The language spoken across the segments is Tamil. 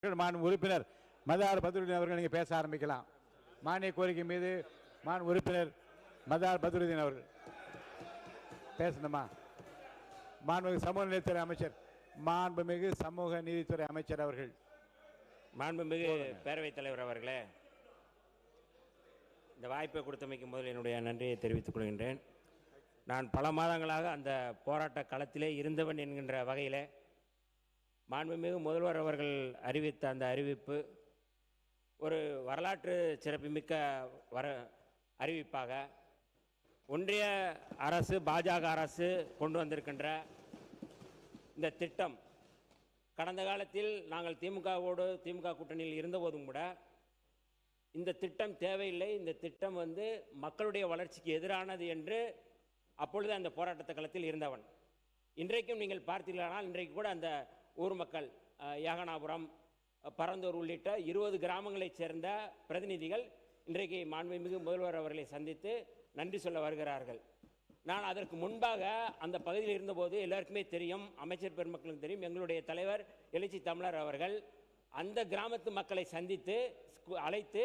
மாண்பு உறுப்பினர் மதார் பத்ருதீன் அவர்கள் நீங்க பேச ஆரம்பிக்கலாம். மானிய கோரிக்கை மீது மாண்பு உறுப்பினர் மதார் பத்ருதீன் அவர்கள் பேசணுமா? மாண்புமிகு சமூக நீதித்துறை அமைச்சர் மாண்புமிகு சமூக நீதித்துறை அமைச்சர் அவர்கள். மாண்புமிகு பேரவைத் தலைவர் அவர்களே, இந்த வாய்ப்பை கொடுத்தமைக்கு முதல் என்னுடைய நன்றியை தெரிவித்துக் கொள்கின்றேன். நான் பல மாதங்களாக அந்த போராட்ட களத்திலே இருந்தவன் என்கின்ற வகையில் மாண்புமிகு முதல்வர் அவர்கள் அறிவித்த அந்த அறிவிப்பு ஒரு வரலாற்று சிறப்புமிக்க அறிவிப்பாக ஒன்றிய அரசு பாஜக அரசு கொண்டு வந்திருக்கின்ற இந்த திட்டம் கடந்த காலத்தில் நாங்கள் திமுக கூட்டணியில் இருந்தபோதும் கூட இந்த திட்டம் தேவையில்லை, இந்த திட்டம் மக்களுடைய வளர்ச்சிக்கு எதிரானது என்று அப்பொழுது அந்த போராட்ட களத்தில் இருந்தவன். இன்றைக்கும் நீங்கள் பார்த்தீர்களானால் இன்றைக்கு கூட அந்த ஊர் மக்கள் யாகனாபுரம், பரந்தூர் உள்ளிட்ட 20 கிராமங்களைச் சேர்ந்த பிரதிநிதிகள் இன்றைக்கு மாண்புமிகு முதல்வர் அவர்களை சந்தித்து நன்றி சொல்ல வருகிறார்கள். நான் அதற்கு முன்பாக அந்த பகுதியில் இருந்தபோது எல்லாருக்குமே தெரியும், அமைச்சர் பெருமக்களுக்கு தெரியும், எங்களுடைய தலைவர் எழுச்சி தமிழர் அவர்கள் அந்த கிராமத்து மக்களை சந்தித்து அழைத்து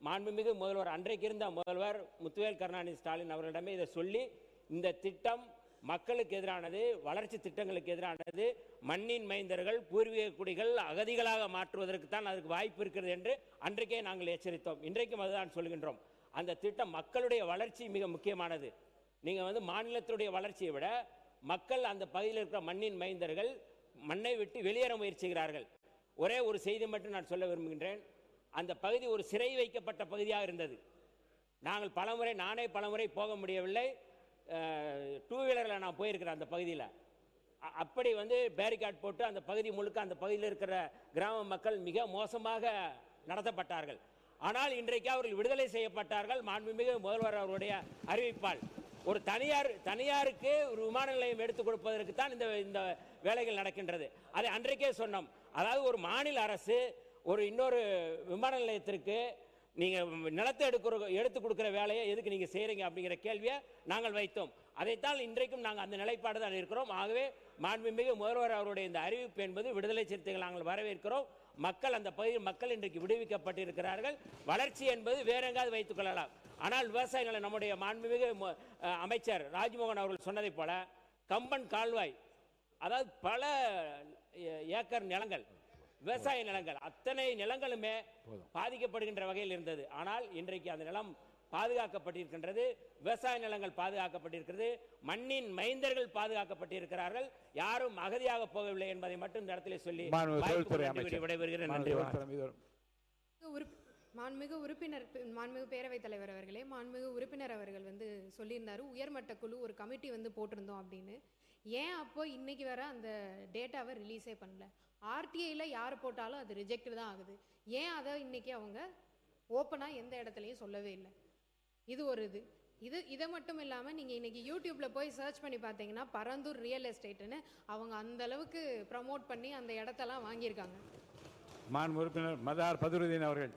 மாண்புமிகு முதல்வர் அன்றைக்கு இருந்த முதல்வர் முத்துவேல் கருணாநிதி ஸ்டாலின் அவர்களிடமே இதை சொல்லி இந்த திட்டம் மக்களுக்கு எதிரானது, வளர்ச்சி திட்டங்களுக்கு எதிரானது, மண்ணின் மைந்தர்கள் பூர்வீக குடிகள் அகதிகளாக மாற்றுவதற்கு தான் அதுக்கு வாய்ப்பு இருக்கிறது என்று அன்றைக்கே நாங்கள் எச்சரித்தோம். இன்றைக்கும் அதுதான் சொல்கின்றோம். அந்த திட்டம் மக்களுடைய வளர்ச்சி மிக முக்கியமானது. நீங்கள் மாநிலத்துடைய வளர்ச்சியை விட மக்கள் அந்த பகுதியில் இருக்கிற மண்ணின் மைந்தர்கள் மண்ணை விட்டு வெளியேற முயற்சிக்கிறார்கள். ஒரே ஒரு செய்தி மட்டும் நான் சொல்ல விரும்புகின்றேன். அந்த பகுதி ஒரு சிறை வைக்கப்பட்ட பகுதியாக இருந்தது. நானே பலமுறை போக முடியவில்லை. 2 வீலரில் நான் போயிருக்கிறேன் அந்த பகுதியில். அப்படி பேரிகார்ட் போட்டு அந்த பகுதி முழுக்க அந்த பகுதியில் இருக்கிற கிராம மக்கள் மிக மோசமாக நடத்தப்பட்டார்கள். ஆனால் இன்றைக்கு அவர்கள் விடுதலை செய்யப்பட்டார்கள் மாண்புமிகு முதல்வர் அவருடைய அறிவிப்பால். ஒரு தனியாருக்கு ஒரு விமான நிலையம் எடுத்துக் கொடுப்பதற்கு தான் இந்த வேலைகள் நடக்கின்றது. அதை அன்றைக்கே சொன்னோம். அதாவது ஒரு மாநில அரசு இன்னொரு விமான நிலையத்திற்கு நீங்கள் நிலத்தை எடுத்து கொடுக்குற வேலையை எதுக்கு நீங்கள் செய்கிறீங்க அப்படிங்கிற கேள்வியை நாங்கள் வைத்தோம். அதைத்தான் இன்றைக்கும் நாங்கள் அந்த நிலைப்பாடு தான் இருக்கிறோம். ஆகவே மாண்புமிகு முதல்வர் அவருடைய இந்த அறிவிப்பு என்பது விடுதலை சிறுத்தைகள் நாங்கள் வரவேற்கிறோம். அந்த பகுதியில் மக்கள் இன்றைக்கு விடுவிக்கப்பட்டிருக்கிறார்கள். வளர்ச்சி என்பது வேற எங்காவது வைத்துக் கொள்ளலாம். ஆனால் விவசாயிகளை நம்முடைய மாண்புமிகு அமைச்சர் ராஜ்மோகன் அவர்கள் சொன்னதை போல கம்பன் கால்வாய், அதாவது பல ஏக்கர் நிலங்கள், விவசாய நிலங்கள், அத்தனை நிலங்களுமே பாதிக்கப்படுகின்ற வகையில் இருந்தது. ஆனால் இன்றைக்கு அந்த நிலம் பாதுகாக்கப்பட்டிருக்கின்றது, விவசாய நிலங்கள் பாதுகாக்கப்பட்டிருக்கிறது, மண்ணின் மைந்தர்கள் பாதுகாக்கப்பட்டிருக்கிறார்கள், யாரும் அகதியாக போகவில்லை என்பதை மட்டும் இந்த இடத்துல சொல்லி விடைபெறுகிறேன். நன்றி. மாண்புமிகு உறுப்பினர், மாண்புமிகு பேரவைத் தலைவர் அவர்களே, மாண்புமிகு உறுப்பினர் அவர்கள் சொல்லியிருந்தாரு உயர்மட்ட குழு ஒரு கமிட்டி போட்டிருந்தோம் அப்படின்னு. ஏன் அப்போ இன்னைக்கு வர அந்த டேட்டாவை ரிலீஸே பண்ணல? ஆர்டிஐயில் யார் போட்டாலும் அது ரிஜெக்ட் தான் ஆகுது. ஏன் அதை இன்னைக்கு அவங்க ஓப்பனாக எந்த இடத்துலையும் சொல்லவே இல்லை? இது ஒரு இதை மட்டும் இல்லாமல் நீங்கள் இன்னைக்கு யூடியூப்பில் போய் சர்ச் பண்ணி பார்த்தீங்கன்னா பரந்தூர் ரியல் எஸ்டேட்டுன்னு அவங்க அந்த அளவுக்கு ப்ரமோட் பண்ணி அந்த இடத்தெல்லாம் வாங்கியிருக்காங்க. மாண்பு உறுப்பினர் மதார் பத்ருதீன் அவர்கள்.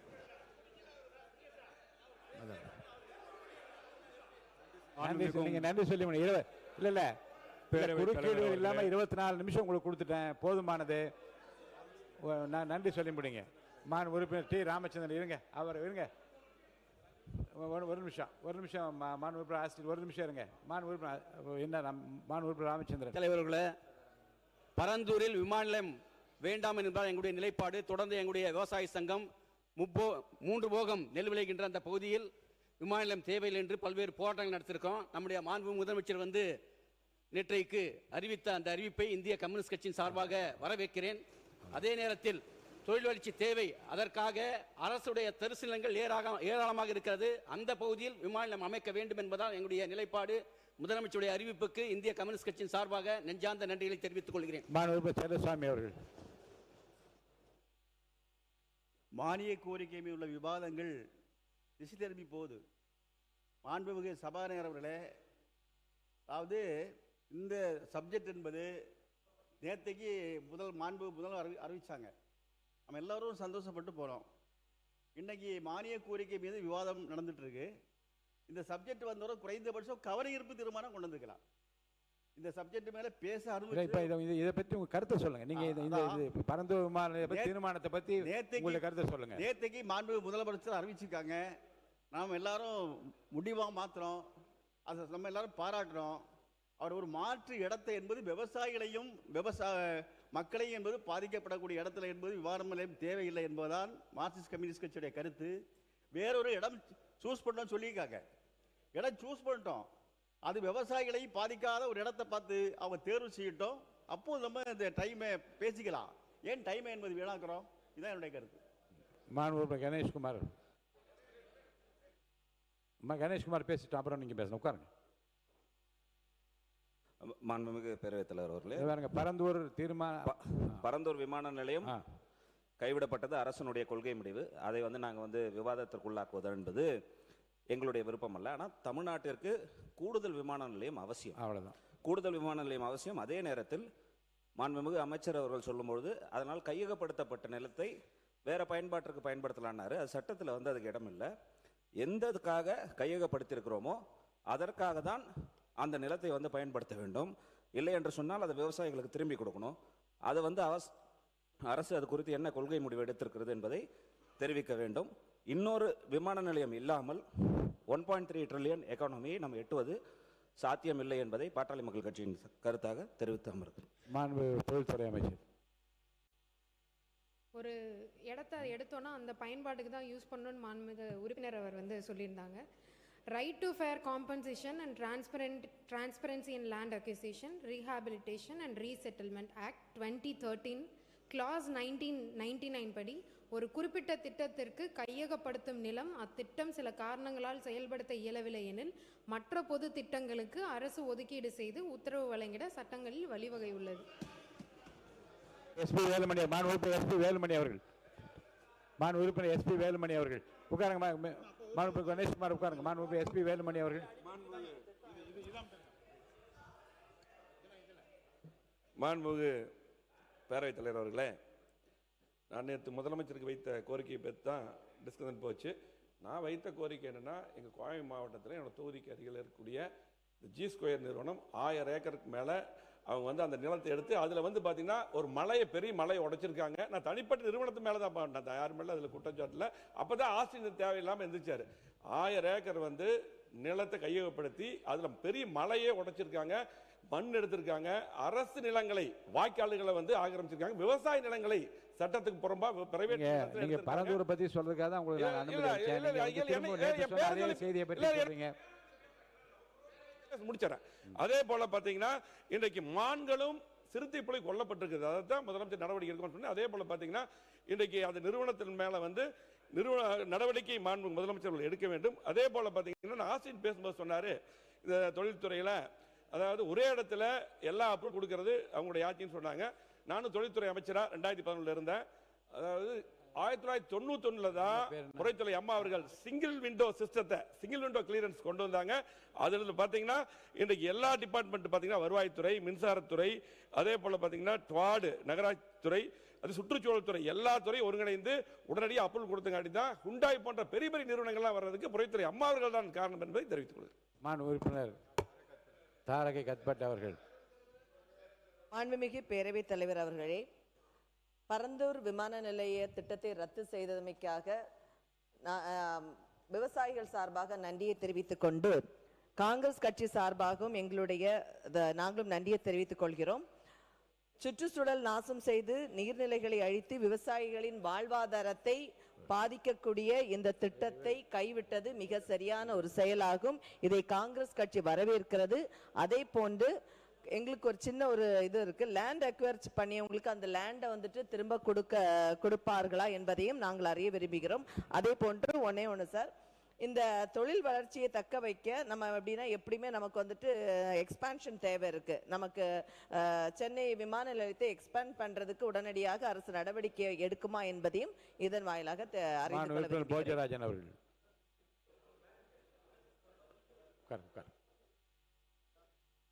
நன்றி சொல்லி இல்ல குறுக்கீடு இல்லாம 24 நிமிஷம் உங்களுக்கு கொடுத்துட்டேன், போதுமானது. நன்றி சொல்லி முடிங்க. மாண்பு உறுப்பினர் டி ராமச்சந்திரன் இருங்க, அவர் இருங்க, ஒரு நிமிஷம் மாண்பு உறுப்பினர் ஆசிரியர் ஒரு நிமிஷம் இருங்க. மாண்பு உறுப்பினர் என்ன மாண்பு உறுப்பினர் ராமச்சந்திரன் தலைவர்களே, பரந்தூரில் விமான நிலையம் வேண்டாம் என்பதால் எங்களுடைய நிலைப்பாடு. தொடர்ந்து எங்களுடைய விவசாய சங்கம் 3 போகம் நெல் விளைகின்ற அந்த பகுதியில் விமான நிலையம் தேவையில்லை என்று பல்வேறு போராட்டங்கள் நடத்திருக்கோம். நம்முடைய மாண்பு முதலமைச்சர் நேற்றைக்கு அறிவித்த அந்த அறிவிப்பை இந்திய கம்யூனிஸ்ட் கட்சியின் சார்பாக வரவேற்கிறேன். அதே நேரத்தில் தொழில் வளர்ச்சி தேவை, அதற்காக அரசுடைய தரிசு நிலங்கள் ஏராளமாக இருக்கிறது. அந்த பகுதியில் விமான நிலையம் அமைக்க வேண்டும் என்பதால் எங்களுடைய நிலைப்பாடு. முதலமைச்சருடைய அறிவிப்புக்கு இந்திய கம்யூனிஸ்ட் கட்சியின் சார்பாக நெஞ்சார்ந்த நன்றிகளை தெரிவித்துக் கொள்கிறேன். அவர்கள் மானிய கோரிக்கை மீது உள்ள விவாதங்கள் திசை திரும்பி போகுது. மாண்புமிகு சபாநாயகர் அவர்களே, அதாவது இந்த சப்ஜெக்ட் என்பது நேற்றைக்கு முதல்வர் அறிவித்தாங்க. நம்ம எல்லோரும் சந்தோஷப்பட்டு போகிறோம். இன்றைக்கி மானிய கோரிக்கை மீது விவாதம் நடந்துகிட்ருக்கு. இந்த சப்ஜெக்ட் வந்தவரை குறைந்தபட்சம் கவனஈர்ப்பு தீர்மானம் கொண்டு வந்துக்கலாம். இந்த சப்ஜெக்ட் மேல பேச இல்ல, இப்ப இதை பற்றி உங்க கருத்தை சொல்லுங்க. நீங்க இந்த பரந்தூர் விமான நிலைய தீர்மானத்தை பத்தி உங்களுடைய கருத்தை சொல்லுங்க. நேத்தைக்கு மாண்புமிகு முதலமைச்சர் அறிவிச்சிருக்காங்க. நாம் எல்லாரும் முடிவா மாத்திரம் அதை நம்ம எல்லாரும் பாராட்டுறோம். அவர் ஒரு மாற்று இடத்தை என்பது விவசாயிகளையும் மக்களையும் என்பது பாதிக்கப்படக்கூடிய இடத்துல என்பது விமான நிலையம் தேவையில்லை என்பதுதான் மார்க்சிஸ்ட் கம்யூனிஸ்ட் கட்சியுடைய கருத்து. வேறொரு இடம் சூஸ் பண்ணோம்னு சொல்லியிருக்காங்க. இடம் சூஸ் பண்ணிட்டோம், அது விவசாயிகளை பாதிக்காத ஒரு இடத்தை பார்த்து அவங்க தேர்வு செய்யட்டும். அப்போ நம்ம இந்த டைமை பேசிக்கலாம். ஏன் டைமை என்பது வீணாக்குறோம்? இதுதான் என்னுடைய கருத்து. மாண்புமிகு கணேஷ்குமார், கணேஷ்குமார் பேசிட்டோம், அப்புறம் நீங்க பேசணும். உட்காருங்க. மாண்புமிகு பேரவைத் தலைவர் அவர்களே, பரந்தூர் விமான நிலையம் கைவிடப்பட்டது அரசனுடைய கொள்கை முடிவு. அதை நாங்கள் விவாதத்திற்குள்ளாக்குவது என்பது எங்களுடைய விருப்பம் அல்ல. ஆனால் தமிழ்நாட்டிற்கு கூடுதல் விமான நிலையம் அவசியம். அவ்வளவுதான். கூடுதல் விமான நிலையம் அவசியம். அதே நேரத்தில் மாண்புமிகு அமைச்சர் அவர்கள் சொல்லும்பொழுது அதனால் கையகப்படுத்தப்பட்ட நிலத்தை வேற பயன்பாட்டிற்கு பயன்படுத்தலான்னாரு. அது சட்டத்தில் அதுக்கு இடம் இல்லை. எந்ததுக்காக கையகப்படுத்தியிருக்கிறோமோ அதற்காக தான் அந்த நிலத்தை பயன்படுத்த வேண்டும். இல்லை என்று சொன்னால் அதை விவசாயிகளுக்கு திரும்பி கொடுக்கணும். அது அரசு அது குறித்து என்ன கொள்கை முடிவு எடுத்திருக்கிறது என்பதை தெரிவிக்க வேண்டும். இன்னொரு விமான நிலையம் இல்லாமல் 1.3 ட்ரில்லியன் எக்கானமியை நம்ம எட்டுவது சாத்தியமில்லை என்பதை பாட்டாளி மக்கள் கட்சியின் கருத்தாக தெரிவித்து அமர்கிறேன். மாண்புமிகு தொழில்துறை அமைச்சர், ஒரு இடத்த எடுத்தோன்னா அந்த பயன்பாட்டுக்கு தான் யூஸ் பண்ணணும்னு மாண்புமிகு உறுப்பினர் அவர் சொல்லியிருந்தாங்க. Right to fair compensation and transparency in land acquisition, rehabilitation and resettlement act 2013 clause 1999 படி ஒரு குறிப்பிட்ட திட்டத்திற்கு கையகப்படுத்தும் நிலம் அத்திட்டம் சில காரணங்களால் செயல்படுத்த இயலவில்லை எனில் மற்ற பொது திட்டங்களுக்கு அரசு ஒதுக்கீடு செய்து உத்தரவு வழங்கிட சட்டங்களில் வழிவகை உள்ளது. எஸ்பி வேலுமணி, வேலுமணி அவர்கள், உறுப்பினர் எஸ்பி வேலுமணி அவர்கள் உட்காருங்க. மாண்புமிகு கணேஷ்குமார் உட்காருங்க. மாண்புமிகு எஸ்பி வேலுமணி அவர்கள். மாண்புமிகு பேரவைத் தலைவர் அவர்களே, நான் நேற்று முதலமைச்சருக்கு வைத்த கோரிக்கையை பற்றி தான் டிஸ்கஷன் போச்சு. நான் வைத்த கோரிக்கை என்னென்னா, எங்கள் கோவை மாவட்டத்தில் என்னோடய தொகுதிக்கு அருகில் இருக்கக்கூடிய இந்த ஜி ஸ்கொயர் நிறுவனம் 1000 ஏக்கருக்கு மேலே அவங்க அந்த நிலத்தை எடுத்து அதில் பார்த்தீங்கன்னா ஒரு பெரிய மலையை உடைச்சிருக்காங்க. நான் தனிப்பட்ட நிறுவனத்து மேலே தான் பண்ணேன், யார் மேலே அதில் குற்றச்சாட்டில். அப்போ தான் ஆசிரியர் தேவையில்லாமல் எந்திரிச்சார். 1000 ஏக்கர் நிலத்தை கையகப்படுத்தி அதில் பெரிய மலையே உடைச்சிருக்காங்க, மண் எடுத்திருக்காங்க, அரசு நிலங்களை வாய்க்கால்களை ஆக்கிரமிச்சிருக்காங்க, விவசாய நிலங்களை சட்டத்துக்கு புறம்பா பிரைவேட். நீங்க பரந்தூரை பத்தி சொல்றதுக்காக தான் உங்களுக்கு முடிச்சறேன். அதே போல பாத்தீங்கன்னா இன்றைக்கு மான்களும் சிறுத்தை புலி கொல்லப்பட்டிருக்குது. அதான் முதலமைச்சர் நடவடிக்கை எடுக்கணும்னு சொன்னேன். அதே போல பாத்தீங்கன்னா இன்றைக்கு அந்த நிறுவனத்தின் மேல நடவடிக்கை மாண்பு முதலமைச்சர்கள் எடுக்க வேண்டும். அதே போல பாத்தீங்கன்னா ஆசிரியர் பேசும்போது சொன்னாரு, இந்த தொழில்துறையில அதாவது ஒரே இடத்துல எல்லா அப்ரூவ் கொடுக்கறது அவங்களுடைய ஆட்சின்னு சொன்னாங்க. நானும் தொழில்துறை அமைச்சரா 2011 இருந்தேன். அதாவது 1991 தான் துறைத்துறை அம்மா அவர்கள் சிங்கிள் விண்டோ சிஸ்டத்தை, சிங்கிள் விண்டோ கிளியரன்ஸ் கொண்டு வந்தாங்க. அதுல பாத்தீங்கன்னா இன்றைக்கு எல்லா டிபார்ட்மெண்ட் பாத்தீங்கன்னா வருவாய்த்துறை, மின்சாரத்துறை, அதே போல பாத்தீங்கன்னா ட்வாடு நகராட்சித்துறை, அது சுற்றுச்சூழல் துறை, எல்லா துறையும் ஒருங்கிணைந்து உடனடியாக அப்ரூவல் கொடுத்தங்காட்டி தான் ஹுண்டாய் போன்ற பெரிய பெரிய நிறுவனங்கள்லாம் வர்றதுக்கு துறைத்துறை அம்மா அவர்கள் தான் காரணம் என்பதை தெரிவித்துக் கொள்கிறேன். மாண்பு உறுப்பினர் தாரகை கத்பட் அவர்கள். மாண்புமிகு பேரவைத் தலைவர் அவர்களே, பரந்தூர் விமான நிலைய திட்டத்தை ரத்து செய்தமைக்காக விவசாயிகள் சார்பாக நன்றியை தெரிவித்துக் கொண்டு காங்கிரஸ் கட்சி சார்பாகவும் நாங்களும் நன்றியை தெரிவித்துக் கொள்கிறோம். சுற்றுச்சூழல் நாசம் செய்து நீர்நிலைகளை அழித்து விவசாயிகளின் வாழ்வாதாரத்தை பாதிக்கக்கூடிய இந்த திட்டத்தை கைவிட்டது மிக சரியான ஒரு செயலாகும். இதை காங்கிரஸ் கட்சி வரவேற்கிறது. அதே போன்று எங்களுக்கு ஒரு சின்ன ஒரு இது இருக்கு, லேண்ட் அக்வயர் பண்ணியவங்களுக்கு அந்த லேண்டை திரும்ப கொடுப்பார்களா என்பதையும் நாங்கள் அறிய விரும்புகிறோம். அதே போன்று ஒன்று சார், இந்த தொழில் வளர்ச்சியை தக்க வைக்க நம்ம எப்படின்னா எப்படியுமே நமக்கு எக்ஸ்பான்ஷன் தேவை இருக்கு. நமக்கு சென்னை விமான நிலையத்தை எக்ஸ்பேண்ட் பண்றதுக்கு உடனடியாக அரசு நடவடிக்கை எடுக்குமா என்பதையும் இதன் வாயிலாக போஜராஜன் அவர்கள்.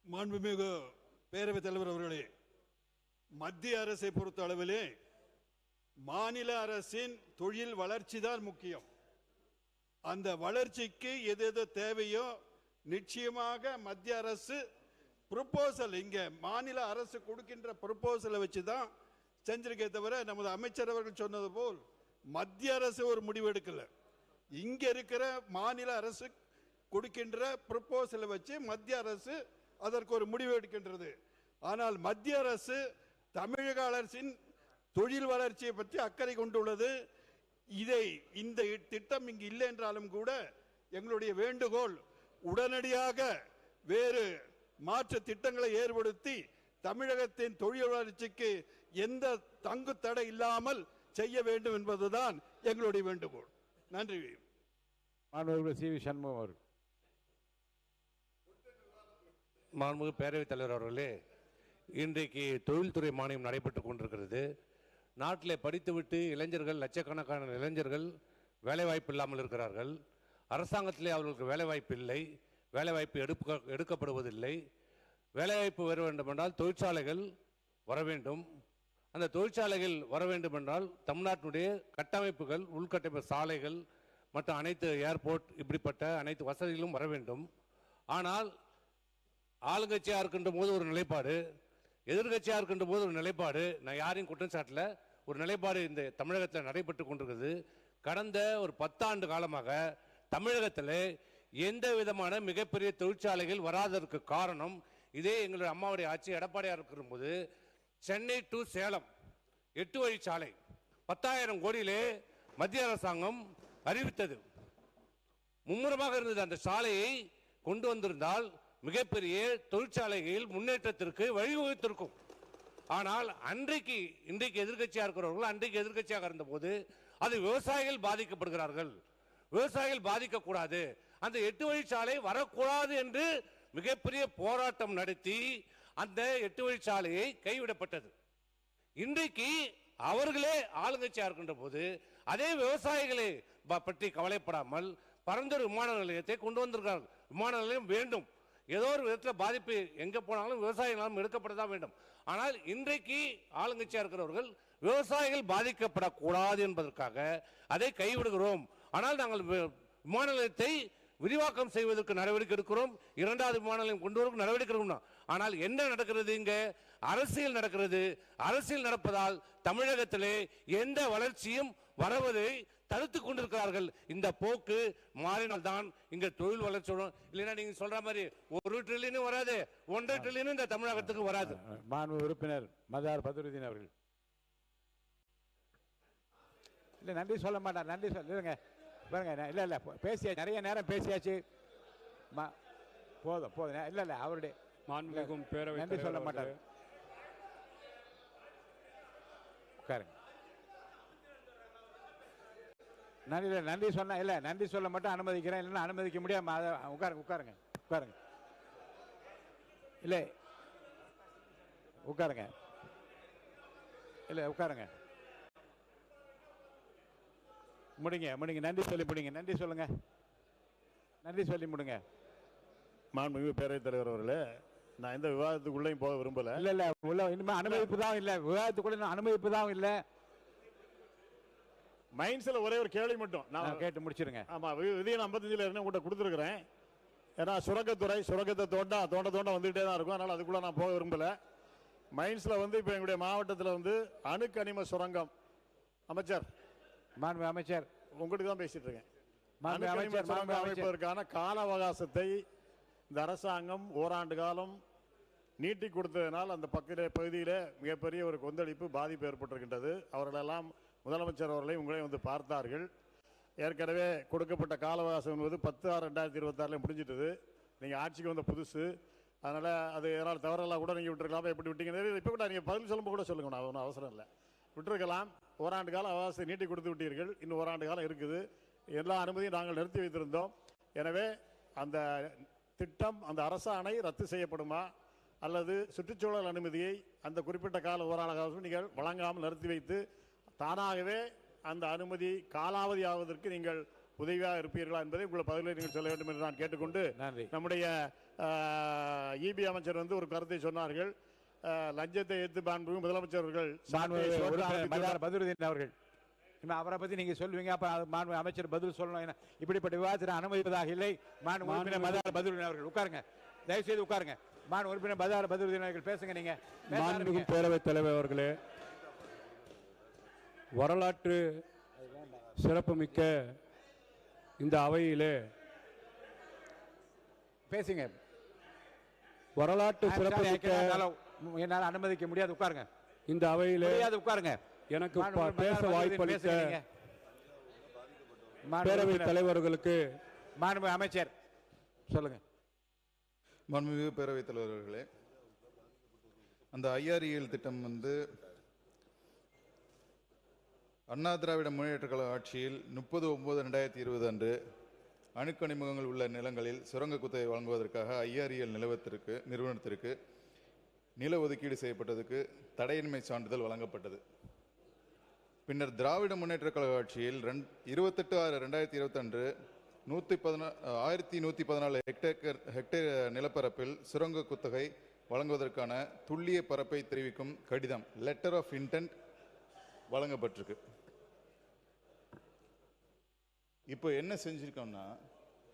மாண்புமிகு பேரவைத் தலைவர் அவர்களே, மத்திய அரசை பொறுத்த அளவிலே மாநில அரசின் தொழில் வளர்ச்சி தான் முக்கியம். அந்த வளர்ச்சிக்கு எது எது தேவையோ நிச்சயமாக மத்திய அரசு ப்ரொபோசல் இங்கே மாநில அரசு கொடுக்கின்ற ப்ரொபோசலை வச்சு தான் செஞ்சிருக்கே தவிர நமது அமைச்சர் அவர்கள் சொன்னது போல் மத்திய அரசு ஒரு முடிவு எடுக்கல. இங்க இருக்கிற மாநில அரசு கொடுக்கின்ற ப்ரொபோசலை வச்சு மத்திய அரசு அதற்கு ஒரு முடிவு எடுக்கின்றது. ஆனால் மத்திய அரசு தமிழக அரசின் தொழில் வளர்ச்சியை பற்றி அக்கறை கொண்டுள்ளது. இந்த திட்டம் இங்கு இல்லை என்றாலும் கூட எங்களுடைய வேண்டுகோள் உடனடியாக வேறு மாற்று திட்டங்களை ஏற்படுத்தி தமிழகத்தின் தொழில் வளர்ச்சிக்கு எந்த தங்கு தடை இல்லாமல் செய்ய வேண்டும் என்பதுதான் எங்களுடைய வேண்டுகோள். நன்றி. சி.வி. சண்முகம் அவர்கள். மாண்புமிகு பேரவைத் தலைவர் அவர்களே, இன்றைக்கு தொழில்துறை மானியம் நடைபெற்றுக் கொண்டிருக்கிறது. நாட்டிலே படித்துவிட்டு இளைஞர்கள், லட்சக்கணக்கான இளைஞர்கள் வேலைவாய்ப்பு இல்லாமல் இருக்கிறார்கள். அரசாங்கத்திலே அவர்களுக்கு வேலைவாய்ப்பு இல்லை, வேலைவாய்ப்பு எடுக்கப்படுவதில்லை. வேலைவாய்ப்பு வர வேண்டும் என்றால் தொழிற்சாலைகள் வர வேண்டும். அந்த தொழிற்சாலைகள் வர வேண்டும் என்றால் தமிழ்நாட்டினுடைய கட்டமைப்புகள், உள்கட்டமைப்பு, சாலைகள் மற்றும் அனைத்து ஏர்போர்ட், இப்படிப்பட்ட அனைத்து வசதிகளும் வர வேண்டும். ஆனால் ஆளுங்கட்சியாக இருக்கின்ற போது ஒரு நிலைப்பாடு, எதிர்கட்சியாக இருக்கின்ற போது ஒரு நிலைப்பாடு. நான் யாரையும் குற்றம் சாட்டல. ஒரு நிலைப்பாடு இந்த தமிழகத்தில் நடைபெற்று கொண்டிருக்கிறது. கடந்த ஒரு 10 ஆண்டு காலமாக தமிழகத்தில் எந்த விதமான மிகப்பெரிய தொழிற்சாலைகள் வராததற்கு காரணம் இதே எங்களுடைய அம்மாவுடைய ஆட்சி. எடப்பாடியார் இருக்கிற போது சென்னை டு சேலம் 8 வழிச்சாலை 10,000 கோடியிலே மத்திய அரசாங்கம் அறிவித்தது. மும்முரமாக இருந்தது. அந்த சாலையை கொண்டு வந்திருந்தால் மிகப்பெரிய தொழிற்சாலைகள் முன்னேற்றத்திற்கு வழிவகுத்திருக்கும். ஆனால் இன்றைக்கு எதிர்கட்சியாக இருக்கிறவர்கள் அன்றைக்கு எதிர்கட்சியாக இருந்தபோது அது விவசாயிகள் பாதிக்கப்படுகிறார்கள். விவசாயிகள் பாதிக்கக்கூடாது, அந்த 8 வழிச்சாலை வரக்கூடாது என்று மிகப்பெரிய போராட்டம் நடத்தி அந்த 8 வழிச்சாலையை கைவிடப்பட்டது. இன்றைக்கு அவர்களே ஆளுங்கட்சியாக இருக்கின்ற போது அதே விவசாயிகளை பற்றி கவலைப்படாமல் பரந்தூர் விமான நிலையத்தை கொண்டு வந்திருக்கிறார்கள். விமான நிலையம் வேண்டும், ஏதோ ஒரு விதத்தில் பாதிப்பு எங்கே போனாலும் விவசாயிகளால் எடுக்கப்படதான் வேண்டும். ஆனால் இன்றைக்கு ஆளுங்கட்சியாக இருக்கிறவர்கள் விவசாயிகள் பாதிக்கப்படக்கூடாது என்பதற்காக அதை கைவிடுகிறோம். ஆனால் நாங்கள் விமான நிலையத்தை விரிவாக்கம் செய்வதற்கு நடவடிக்கை எடுக்கிறோம், 2வது விமான நிலையம் கொண்டு வர நடவடிக்கை எடுக்கணும். ஆனால் என்ன நடக்கிறது? இங்க அரசியல் நடக்கிறது. அரசியல் நடப்பதால் தமிழகத்திலே எந்த வளர்ச்சியும் வருவதை தடுத்துக் கொண்டிருக்கிறார்கள். இந்த போக்கு மாறினால்தான் இங்க தொழில் வளர்ச்சி வரும். இல்லைன்னா நீங்க சொல்ற மாதிரி 1 ட்ரில்லியனும் வராது, 1.5 ட்ரில்லியனும் இந்த தமிழகத்துக்கு வராது. மாண்பு உறுப்பினர் மதார் பத்ருதீன் அவர்கள். இல்ல நன்றி சொல்ல மாட்டார். நன்றி சொல்லுங்க பாருங்க. இல்ல பேசியாச்சு, நிறைய நேரம் பேசியாச்சு. போதும். இல்ல அவருடைய நன்றி சொல்ல மாட்டார். உட்காருங்க. நன்றி சொன்ன இல்ல நன்றி சொல்ல மட்டும் அனுமதிக்கிறேன், இல்லைன்னா அனுமதிக்க முடியாம. உட்காருங்க. இல்ல உட்காருங்க. இல்ல உட்காருங்க. முடிங்க. நன்றி சொல்லி முடிங்க. நன்றி சொல்லி முடிங்க. மாண்புமிகு பேரவைத் தலைவர் அவர்களே, நான் எந்த விவாதத்துக்குள்ளேயும் போக விரும்பல. இல்ல உள்ள இனிமே அனுமதிப்பு தான் இல்ல, விவாதத்துக்குள்ள அனுமதிப்பு தான் இல்ல. மைண்ட்ஸ்ல ஒரே ஒரு கேள்வி மட்டும் நான் கேட்டு முடிச்சிருங்க. ஆமா, விதியின் 55ல இருந்து உங்கள்கிட்ட கொடுத்துருக்கிறேன். ஏன்னா சுரங்கத்தை தோண்ட வந்துகிட்டே தான் இருக்கும். அதனால அதுக்குள்ள நான் போக விரும்பல. மைண்ட்ஸ்ல இப்போ எங்களுடைய மாவட்டத்தில் அணுக்கனிம சுரங்கம் அமைச்சர் உங்களுக்கு தான் பேசிட்டு இருக்கேன். அமைப்பதற்கான கால அவகாசத்தை இந்த அரசாங்கம் ஓராண்டு காலம் நீட்டி கொடுத்ததனால் அந்த பகுதியில் மிகப்பெரிய ஒரு கொந்தளிப்பு, பாதிப்பு ஏற்பட்டிருக்கின்றது. அவர்களெல்லாம் முதலமைச்சர் அவர்களை உங்களே பார்த்தார்கள். ஏற்கனவே கொடுக்கப்பட்ட கால அவகாசம் என்பது 10/6/2026 முடிஞ்சிட்டது. நீங்கள் ஆட்சிக்கு வந்த புதுசு, அதனால் அது ஏதாவது தவறெல்லாம் கூட நீங்கள் விட்டுருக்கலாமா? எப்படி விட்டீங்க இப்போ கூட நீங்கள் பதில் சொல்லும்போது கூட சொல்லுங்க, நான் ஒன்றும் அவசரம் இல்லை. விட்டுருக்கலாம். ஓராண்டு காலம் அவகாசத்தை நீட்டி கொடுத்து விட்டீர்கள். இன்னும் ஓராண்டு காலம் இருக்குது. எல்லா அனுமதியும் நாங்கள் நிறுத்தி வைத்திருந்தோம். எனவே அந்த திட்டம், அந்த அரசாணை ரத்து செய்யப்படுமா அல்லது சுற்றுச்சூழல் அனுமதியை அந்த குறிப்பிட்ட கால ஓராண்டு காலம் நீங்கள் வழங்காமல் நிறுத்தி வைத்து தானாகவே அந்த அனுமதி காலாவதி ஆவதற்கு நீங்கள் உதவியாக இருப்பீர்களா என்பதை உங்கள் பதிலை நீங்கள் சொல்ல வேண்டும் என்று நான் கேட்டுக்கொண்டு, நம்முடைய இபி அமைச்சர் ஒரு கருத்தை சொன்னார்கள். லஞ்சத்தை ஏற்று மாண்புமிகு முதலமைச்சர் அவர்கள் அவர்கள் அவரை பத்தி நீங்க சொல்லுவீங்க. அப்ப அமைச்சர் பதில் சொல்லணும். இப்படிப்பட்ட விவாதத்தில் அனுமதிப்பதாக இல்லை. அவர்கள் உட்காருங்க. தயவுசெய்து உட்காருங்க. மாண்பு உறுப்பினர் பதிலுரையாளர்கள் பேசுங்க. நீங்க மாண்புமிகு பேரவைத் தலைவர் அவர்களே, வரலாற்று சிறப்புமிக்க இந்த அவையிலே பேசுங்க. வரலாற்று சிறப்புமிக்க என்னால் அனுமதிக்க முடியாது. உட்காருங்க. இந்த அவையிலே உட்காருங்க. எனக்கு பேச வாய்ப்பளித்த பேரவைத் தலைவர்களுக்கு மாண்பு அமைச்சர் சொல்லுங்க. மாண்புமிகு பேரவைத் தலைவர்களே, அந்த ஐஆர்இஎல் திட்டம் அண்ணா திராவிட முன்னேற்ற கழக ஆட்சியில் 30/9/2020 அன்று அணுக்கனிமுகங்கள் உள்ள நிலங்களில் சுரங்க குத்தகை வழங்குவதற்காக ஐஆர்இஎல் நிறுவனத்திற்கு நில ஒதுக்கீடு செய்யப்பட்டதுக்கு தடையின்மை சான்றிதழ் வழங்கப்பட்டது. பின்னர் திராவிட முன்னேற்ற கழக ஆட்சியில் 28/6/2020 அன்று 1114 ஹெக்டேர் நிலப்பரப்பில் சுரங்க குத்தகை வழங்குவதற்கான துல்லிய பரப்பை தெரிவிக்கும் கடிதம் லெட்டர் ஆஃப் இன்டென்ட் வழங்கப்பட்டிருக்கு. இப்போ என்ன செஞ்சிருக்கோம்னா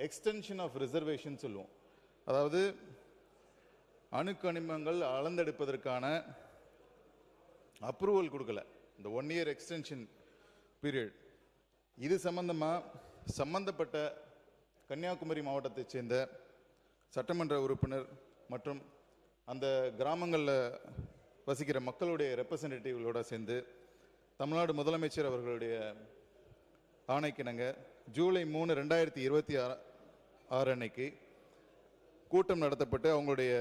எக்ஸ்டென்ஷன் ஆஃப் ரிசர்வேஷன் சொல்லுவோம். அதாவது அணுக்கனிமங்கள் அளந்தெடுப்பதற்கான அப்ரூவல் கொடுக்கல, இந்த 1 இயர் எக்ஸ்டென்ஷன் பீரியட். இது சம்பந்தப்பட்ட கன்னியாகுமரி மாவட்டத்தைச் சேர்ந்த சட்டமன்ற உறுப்பினர் மற்றும் அந்த கிராமங்களில் வசிக்கிற மக்களுடைய ரெப்ரசன்டேட்டிவ்களோட சேர்ந்து தமிழ்நாடு முதலமைச்சர் அவர்களுடைய ஆணைக்கிணங்க ஜூலை 3, 2026 அன்னைக்கு கூட்டம் நடத்தப்பட்டு அவங்களுடைய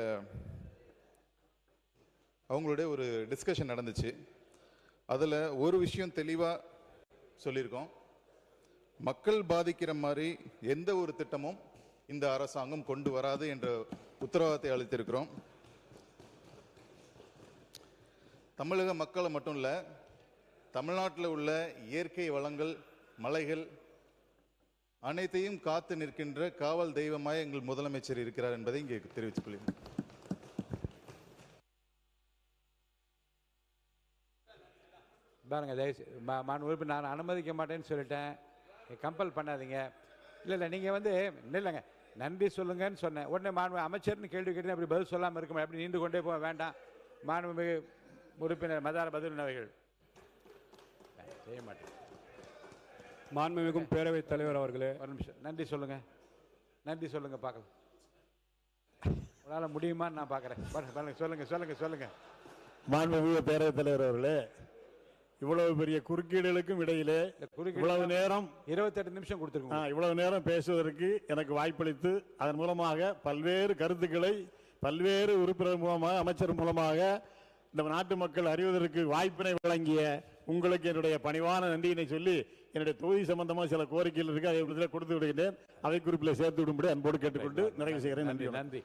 ஒரு டிஸ்கஷன் நடந்துச்சு. அதில் ஒரு விஷயம் தெளிவாக சொல்லியிருக்கோம். மக்கள் பாதிக்கிற மாதிரி எந்த ஒரு திட்டமும் இந்த அரசாங்கம் கொண்டு வராது என்ற உத்தரவாதத்தை அளித்திருக்கிறோம். தமிழக மக்களை மட்டும் இல்லை, தமிழ்நாட்டில் உள்ள இயற்கை வளங்கள், மலைகள் அனைத்தையும் காத்து நிற்கின்ற காவல் தெய்வமாய் எங்கள் முதலமைச்சர் இருக்கிறார் என்பதை இங்கே தெரிவித்துக் கொள்கிறேன். பாருங்க, தயவுசெய்து உறுப்பினர் நான் அனுமதிக்க மாட்டேன்னு சொல்லிட்டேன். கம்பல் பண்ணாதீங்க. இல்லை நீங்கள் இல்லைங்க, நன்றி சொல்லுங்கன்னு சொன்னேன். உடனே அமைச்சர்னு கேள்வி கேட்டு அப்படி பதில் சொல்லாமல் இருக்குமா? அப்படி நீண்டு கொண்டே போக வேண்டாம். மாண்புமிகு உறுப்பினர் மதார பதிலுரையாளர்கள் செய்ய மாட்டேன். மாண்புமிகும் பேரவைத் தலைவர் அவர்களே, ஒரு நிமிஷம் நன்றி சொல்லுங்க. நன்றி சொல்லுங்க பார்க்கலாம். உங்களால் முடியுமான்னு நான் பார்க்குறேன். சொல்லுங்க. மாண்புமிகு பேரவைத் தலைவர் அவர்களே, இவ்வளவு பெரிய குறுக்கீடுகளுக்கும் இடையிலே இவ்வளவு நேரம் 28 நிமிஷம் கொடுத்துருக்கோம். இவ்வளவு நேரம் பேசுவதற்கு எனக்கு வாய்ப்பளித்து அதன் மூலமாக பல்வேறு கருத்துக்களை பல்வேறு உறுப்பினர் மூலமாக, அமைச்சர் மூலமாக இந்த நாட்டு மக்கள் அறிவதற்கு வாய்ப்பினை வழங்கிய உங்களுக்கு என்னுடைய பணிவான நன்றியினை சொல்லி, என்னுடைய தொகுதி சம்பந்தமாக சில கோரிக்கைகள் இருக்கு, அதை கொடுத்து விடுகின்றேன். அவை குறிப்பில் சேர்த்து விடும்படி அன்போடு கேட்டுக்கொண்டு நிறைவு செய்கிறேன். நன்றி.